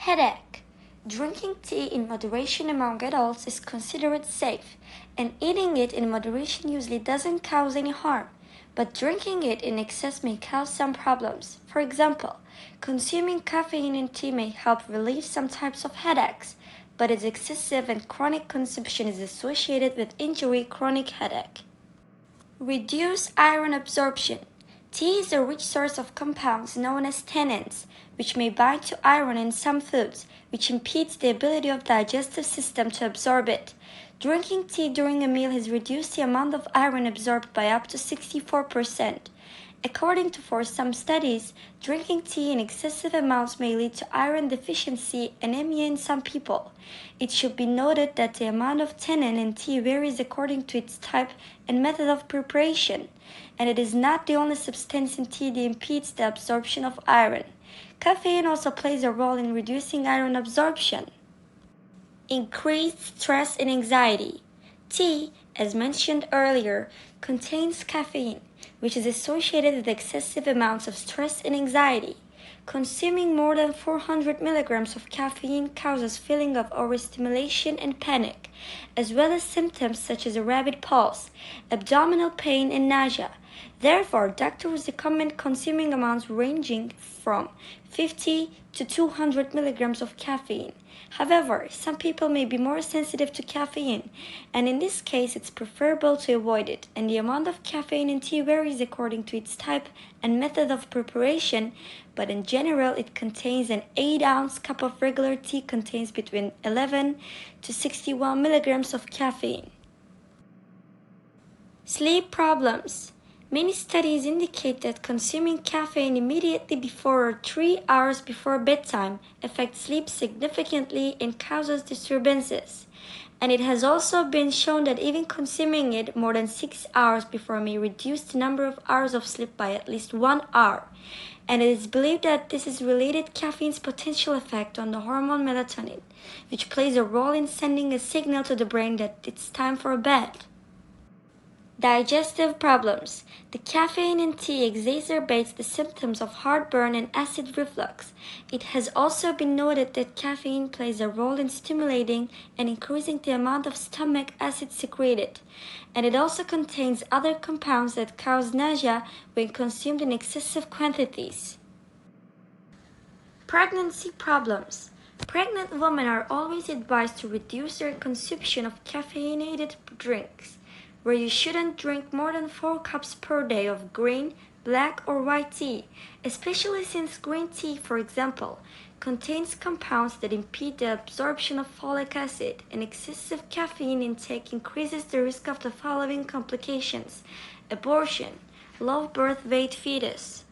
Headache. Drinking tea in moderation among adults is considered safe, and eating it in moderation usually doesn't cause any harm. But drinking it in excess may cause some problems. For example, consuming caffeine in tea may help relieve some types of headaches, but its excessive and chronic consumption is associated with injury chronic headache. Reduce iron absorption. Tea is a rich source of compounds known as tannins, which may bind to iron in some foods, which impedes the ability of the digestive system to absorb it. Drinking tea during a meal has reduced the amount of iron absorbed by up to 64%. According to some studies, drinking tea in excessive amounts may lead to iron deficiency, anemia in some people. It should be noted that the amount of tannin in tea varies according to its type and method of preparation, and it is not the only substance in tea that impedes the absorption of iron. Caffeine also plays a role in reducing iron absorption. Increased stress and anxiety. Tea, as mentioned earlier, contains caffeine, which is associated with excessive amounts of stress and anxiety. Consuming more than 400 milligrams of caffeine causes feeling of overstimulation and panic, as well as symptoms such as a rapid pulse, abdominal pain, and nausea. Therefore, doctors recommend consuming amounts ranging from 50 to 200 milligrams of caffeine. However, some people may be more sensitive to caffeine, and in this case it's preferable to avoid it, and the amount of caffeine in tea varies according to its type and method of preparation, but in general it contains an 8-ounce cup of regular tea contains between 11 to 61 milligrams of caffeine. Sleep problems. Many studies indicate that consuming caffeine immediately before or 3 hours before bedtime affects sleep significantly and causes disturbances. And it has also been shown that even consuming it more than 6 hours before may reduce the number of hours of sleep by at least 1 hour. And it is believed that this is related to caffeine's potential effect on the hormone melatonin, which plays a role in sending a signal to the brain that it's time for bed. Digestive problems. The caffeine in tea exacerbates the symptoms of heartburn and acid reflux. It has also been noted that caffeine plays a role in stimulating and increasing the amount of stomach acid secreted, and it also contains other compounds that cause nausea when consumed in excessive quantities. Pregnancy problems. Pregnant women are always advised to reduce their consumption of caffeinated drinks, where you shouldn't drink more than 4 cups per day of green, black, or white tea, especially since green tea, for example, contains compounds that impede the absorption of folic acid, and excessive caffeine intake increases the risk of the following complications: abortion, low birth weight fetus.